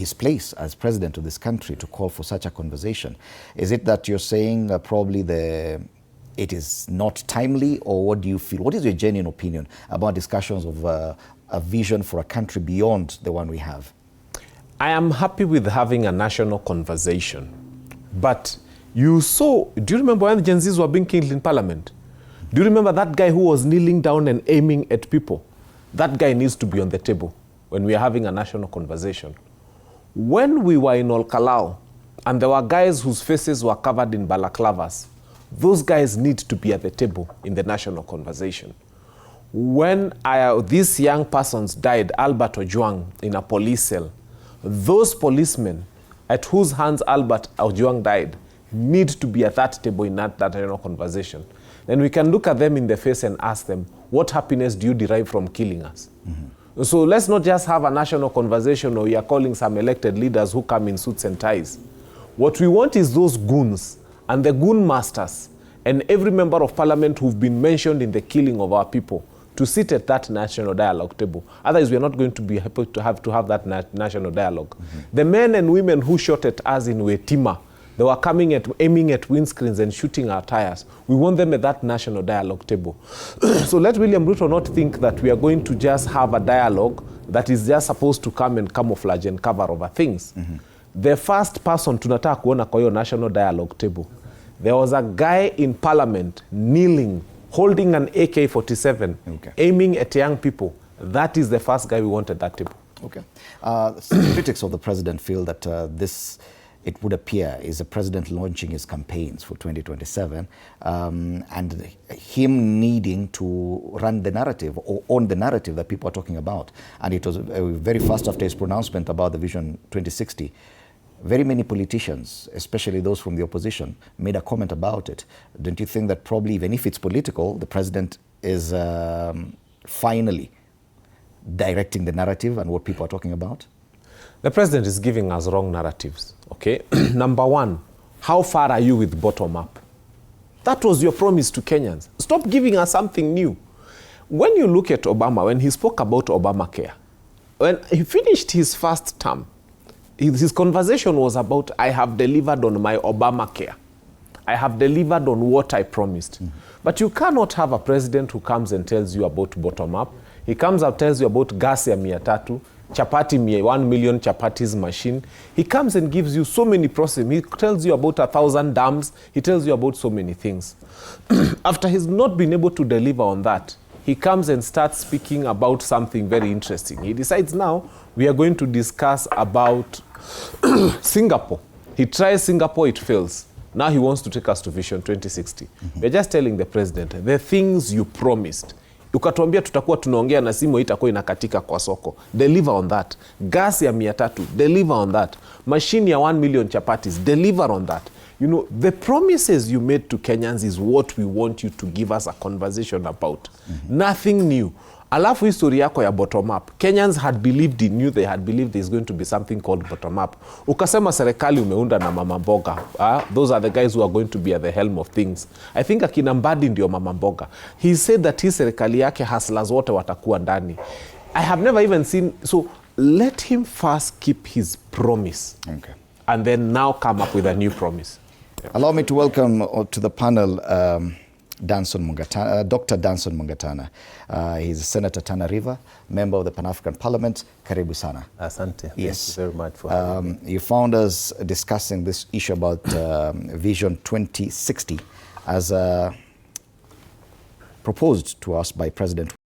his place as president of this country to call for such a conversation? Is it that you're saying probably it is not timely, or what do you feel? What is your genuine opinion about discussions of a vision for a country beyond the one we have? I am happy with having a national conversation. But you saw, do you remember when the Gen Zs were being killed in Parliament? Do you remember that guy who was kneeling down and aiming at people? That guy needs to be on the table when we are having a national conversation. When we were in Olkalau, and there were guys whose faces were covered in balaclavas, those guys need to be at the table in the national conversation. When these young persons died, Albert Ojwang, in a police cell, those policemen at whose hands Albert Ojwang died need to be at that table in that national conversation. Then we can look at them in the face and ask them, what happiness do you derive from killing us? Mm-hmm. So let's not just have a national conversation or we are calling some elected leaders who come in suits and ties. What we want is those goons and the goon masters and every member of parliament who've been mentioned in the killing of our people to sit at that national dialogue table. Otherwise, we are not going to be happy to have that national dialogue. Mm-hmm. The men and women who shot at us in Wetima, they were aiming at windscreens and shooting our tires. We want them at that national dialogue table. So let William Ruto not think that we are going to just have a dialogue that is just supposed to come and camouflage and cover over things. Mm-hmm. The first person tunataka kuona kwa hiyo national dialogue table, there was a guy in parliament kneeling, holding an AK-47, okay, aiming at young people. That is the first guy we want at that table. Okay. Critics of the president feel that it would appear, is the president launching his campaigns for 2027 and him needing to run the narrative or own the narrative that people are talking about. And it was very fast after his pronouncement about the Vision 2060. Very many politicians, especially those from the opposition, made a comment about it. Don't you think that probably, even if it's political, the president is finally directing the narrative and what people are talking about? The president is giving us wrong narratives, okay? Number one, how far are you with bottom up? That was your promise to Kenyans. Stop giving us something new. When you look at Obama, when he spoke about Obamacare, when he finished his first term, his conversation was about, I have delivered on my Obamacare. I have delivered on what I promised. Mm-hmm. But you cannot have a president who comes and tells you about bottom up. He comes and tells you about gas ya 300, chapati 1 million chapatis machine. He comes and gives you so many processes. He tells you about 1,000 dams. He tells you about so many things. After he's not been able to deliver on that, he comes and starts speaking about something very interesting. He decides now we are going to discuss about Singapore. He tries Singapore, it fails. Now he wants to take us to Vision 2060. Mm-hmm. We're just telling the president, the things you promised, ukatuambia tutakuwa tunaongea na simu itakuwa inakatika kwa soko. Deliver on that. Gas ya 300, deliver on that. Machine ya 1 million chapatis, deliver on that. You know, the promises you made to Kenyans is what we want you to give us a conversation about. Mm-hmm. Nothing new. Alafu history yako ya bottom up. Kenyans had believed in you, they had believed there's going to be something called bottom up. Ukasema serikali umeunda na mama mboga. Those are the guys who are going to be at the helm of things. I think akina Mbadi ndio mama mboga. He said that his serikali yake hustlers wote watakuwa ndani. I have never even seen, so let him first keep his promise. Okay. And then now come up with a new promise. Yeah. Allow me to welcome to the panel Danson Mungatana, Dr. Danson Mungatana. He's a Senator Tana River, member of the Pan-African Parliament. Karibu sana. Asante. Yes. Thank you very much for having me. You found us discussing this issue about Vision 2060 as proposed to us by President